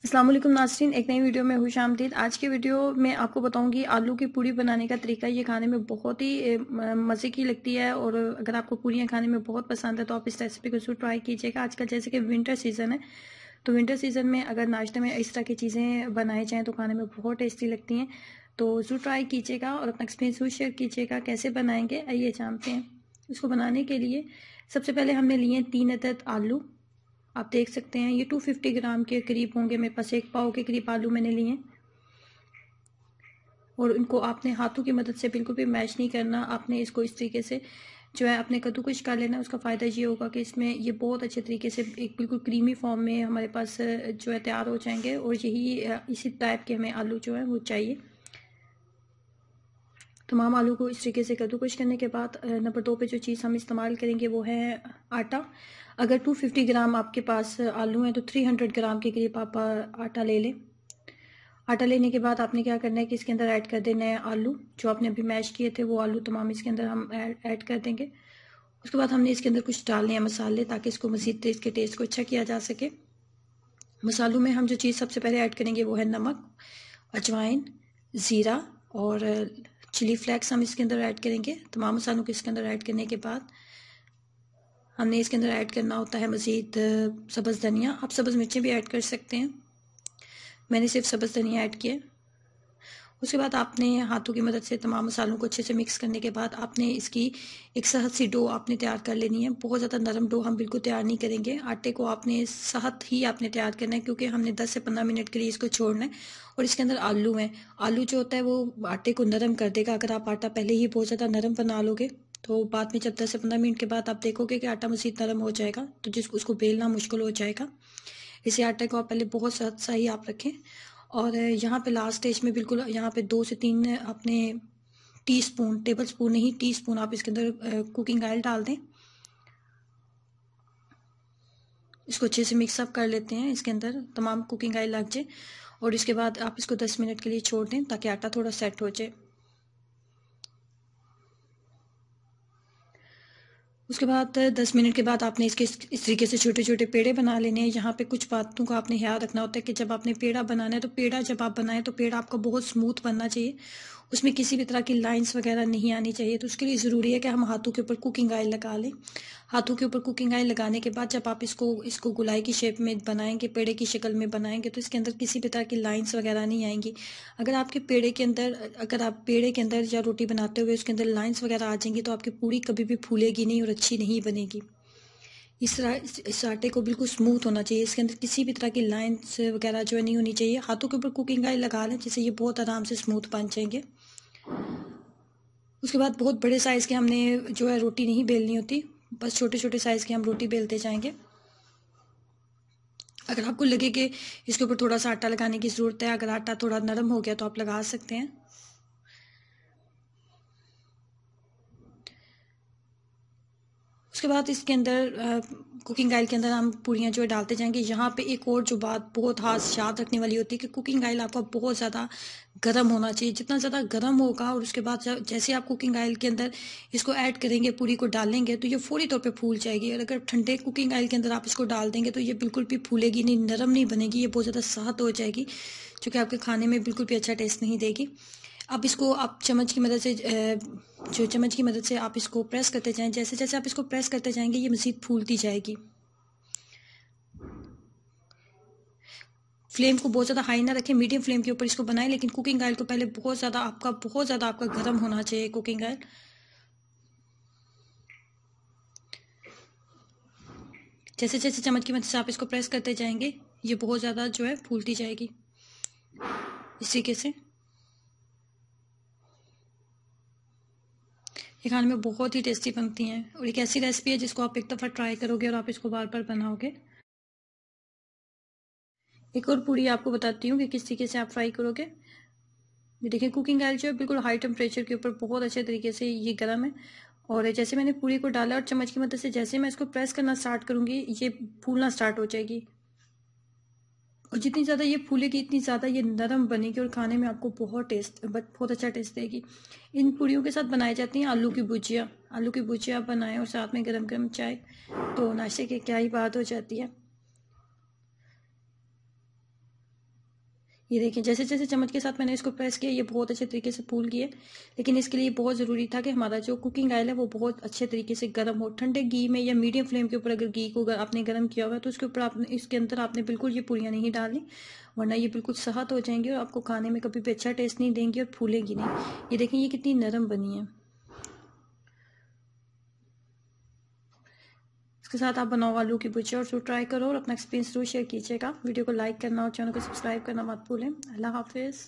अस्सलाम वालेकुम नाज़रीन, एक नई वीडियो में खुशामदीद। आज की वीडियो में आपको बताऊंगी आलू की पूड़ी बनाने का तरीका। ये खाने में बहुत ही मज़े की लगती है और अगर आपको पूड़ियाँ खाने में बहुत पसंद है तो आप इस रेसिपी को ज़रूर ट्राई कीजिएगा। आजकल जैसे कि विंटर सीज़न है, तो विंटर सीज़न में अगर नाश्ते में इस तरह की चीज़ें बनाई जाएँ तो खाने में बहुत टेस्टी लगती हैं। तो ज़रूर ट्राई कीजिएगा और अपना एक्सपीरियंस ज़रूर शेयर कीजिएगा कैसे बनाएंगे। आइए जानते हैं। इसको बनाने के लिए सबसे पहले हमने लिए 3 अदद आलू। आप देख सकते हैं ये 250 ग्राम के करीब होंगे। मेरे पास 1 पाव के करीब आलू मैंने लिए और इनको आपने हाथों की मदद से बिल्कुल भी मैश नहीं करना। आपने इसको इस तरीके से जो है अपने कद्दूकश कर लेना। उसका फ़ायदा ये होगा कि इसमें ये बहुत अच्छे तरीके से एक बिल्कुल क्रीमी फॉर्म में हमारे पास जो है तैयार हो जाएंगे और यही इसी टाइप के हमें आलू जो है वो चाहिए। तमाम आलू को इस तरीके से कद्दूकश करने के बाद नंबर 2 पे जो चीज़ हम इस्तेमाल करेंगे वो है आटा। अगर 250 ग्राम आपके पास आलू हैं तो 300 ग्राम के करीब आप आटा ले लें। आटा लेने के बाद आपने क्या करना है कि इसके अंदर ऐड कर देना है आलू जो आपने अभी मैश किए थे। वो आलू तमाम इसके अंदर हम ऐड कर देंगे। उसके बाद हमने इसके अंदर कुछ डालने हैं मसाले ताकि इसको मज़ीद इसके टेस्ट को अच्छा किया जा सके। मसालों में हम जो चीज़ सबसे पहले ऐड करेंगे वो है नमक, अजवाइन, ज़ीरा और चिली फ्लेक्स हम इसके अंदर ऐड करेंगे। तमाम मसालों को इसके अंदर ऐड करने के बाद हमने इसके अंदर ऐड करना होता है मज़ीद सब्ज़ धनिया। आप सब्ज़ मिर्चें भी ऐड कर सकते हैं, मैंने सिर्फ सब्ज़ धनिया ऐड किया। उसके बाद आपने हाथों की मदद से तमाम मसालों को अच्छे से मिक्स करने के बाद आपने इसकी एक सहत सी डो आपने तैयार कर लेनी है। बहुत ज़्यादा नरम डो हम बिल्कुल तैयार नहीं करेंगे। आटे को आपने सहत ही आपने तैयार करना है क्योंकि हमने 10 से 15 मिनट के लिए इसको छोड़ना है और इसके अंदर आलू हैं। आलू जो होता है वो आटे को नरम कर देगा। अगर आप आटा पहले ही बहुत ज़्यादा नरम बना लोगे तो बाद में जब 10 से 15 मिनट के बाद आप देखोगे कि आटा मज़ीद नरम हो जाएगा तो जिसको उसको बेलना मुश्किल हो जाएगा। इसी आटे को आप पहले बहुत सहत सा ही आप रखें और यहाँ पे लास्ट स्टेज में बिल्कुल यहाँ पे 2 से 3 अपने टीस्पून, टेबल स्पून नहीं टीस्पून आप इसके अंदर कुकिंग ऑयल डाल दें। इसको अच्छे से मिक्सअप कर लेते हैं, इसके अंदर तमाम कुकिंग ऑयल लग जाए और इसके बाद आप इसको 10 मिनट के लिए छोड़ दें ताकि आटा थोड़ा सेट हो जाए। उसके बाद 10 मिनट के बाद आपने इसके इस तरीके से छोटे छोटे पेड़े बना लेने हैं। यहाँ पे कुछ बातों का आपने ख्याल रखना होता है कि जब आपने पेड़ा बनाना है तो पेड़ा जब आप बनाएं तो पेड़ा आपका बहुत स्मूथ बनना चाहिए, उसमें किसी भी तरह की लाइंस वगैरह नहीं आनी चाहिए। तो उसके लिए ज़रूरी है कि हम हाथों के ऊपर कुकिंग ऑयल लगा लें। हाथों के ऊपर कुकिंग ऑयल लगाने के बाद जब आप इसको इसको गोलाई की शेप में बनाएंगे, पेड़े की शक्ल में बनाएंगे तो इसके अंदर किसी भी तरह की लाइंस वगैरह नहीं आएंगी। अगर आपके पेड़े के अंदर अगर आप पेड़े के अंदर या रोटी बनाते हुए उसके अंदर लाइंस वगैरह आ जाएंगी तो आपकी पूड़ी कभी भी फूलेगी नहीं और अच्छी नहीं बनेगी। इस तरह इस आटे को बिल्कुल स्मूथ होना चाहिए, इसके अंदर किसी भी तरह की लाइंस वगैरह जो है नहीं होनी चाहिए। हाथों के ऊपर कुकिंग ऑयल लगा लें जिससे ये बहुत आराम से स्मूथ बन जाएंगे। उसके बाद बहुत बड़े साइज़ के हमने जो है रोटी नहीं बेलनी होती, बस छोटे छोटे साइज़ की हम रोटी बेलते जाएंगे। अगर आपको लगे कि इसके ऊपर थोड़ा सा आटा लगाने की ज़रूरत है, अगर आटा थोड़ा नरम हो गया तो आप लगा सकते हैं। उसके बाद इसके अंदर कुकिंग ऑयल के अंदर हम पूड़ियाँ जो है डालते जाएंगे। यहाँ पे एक और जो बात बहुत खास याद रखने वाली होती है कि कुकिंग ऑयल आपका बहुत ज़्यादा गर्म होना चाहिए। जितना ज़्यादा गर्म होगा और उसके बाद जैसे आप कुकिंग ऑयल के अंदर इसको ऐड करेंगे, पूरी को डालेंगे तो ये फौरी तौर पे फूल जाएगी। और अगर ठंडे कुकिंग ऑयल के अंदर आप इसको डाल देंगे तो ये बिल्कुल भी फूलेगी नहीं, नरम नहीं बनेगी, ये बहुत ज़्यादा सख्त हो जाएगी जो कि आपके खाने में बिल्कुल भी अच्छा टेस्ट नहीं देगी। अब इसको आप चम्मच की मदद से जो चम्मच की मदद से आप इसको प्रेस करते जाएं। जैसे जैसे आप इसको प्रेस करते जाएंगे ये मज़ीद फूलती जाएगी। फ्लेम को बहुत ज़्यादा हाई ना रखें, मीडियम फ्लेम के ऊपर इसको बनाएं, लेकिन कुकिंग ऑयल को पहले बहुत ज़्यादा आपका गर्म होना चाहिए कुकिंग ऑयल। जैसे जैसे चम्मच की मदद से आप इसको प्रेस करते जाएंगे ये बहुत ज़्यादा जो है फूलती जाएगी इस तरीके से। ये खाने में बहुत ही टेस्टी बनती हैं और एक ऐसी रेसिपी है जिसको आप एक दफ़ा ट्राई करोगे और आप इसको बार बार बनाओगे। एक और पूड़ी आपको बताती हूँ कि किस तरीके से आप फ्राई करोगे। ये देखिए कुकिंग ऑयल जो है बिल्कुल हाई टेम्परेचर के ऊपर बहुत अच्छे तरीके से ये गर्म है और जैसे मैंने पूड़ी को डाला और चम्मच की मदद से जैसे मैं इसको प्रेस करना स्टार्ट करूँगी ये फूलना स्टार्ट हो जाएगी और जितनी ज़्यादा ये फूलेगी इतनी ज़्यादा ये नरम बनेगी और खाने में आपको बहुत अच्छा टेस्ट देगी। इन पूड़ियों के साथ बनाई जाती हैं आलू की भुजिया। आलू की भुजिया आप बनाएं और साथ में गरम गरम चाय, तो नाश्ते की क्या ही बात हो जाती है। ये देखिए जैसे जैसे चम्मच के साथ मैंने इसको प्रेस किया ये बहुत अच्छे तरीके से फूल गए। लेकिन इसके लिए बहुत ज़रूरी था कि हमारा जो कुकिंग ऑयल है वो बहुत अच्छे तरीके से गर्म हो। ठंडे घी में या मीडियम फ्लेम के ऊपर अगर घी को आपने गर्म किया हुआ है तो उसके ऊपर आपने इसके अंदर आपने बिल्कुल ये पूरियाँ नहीं डालनी, वरना ये बिल्कुल सहत हो जाएंगी और आपको खाने में कभी भी अच्छा टेस्ट नहीं देंगी और फूलेंगी नहीं। ये देखें ये कितनी नरम बनी है। इसके साथ आप बनाओ आलू की भुजिया और ट्राई करो और अपना एक्सपीरियंस जरूर शेयर कीजिएगा। वीडियो को लाइक करना और चैनल को सब्सक्राइब करना मत भूलें। अल्लाह हाफिज़।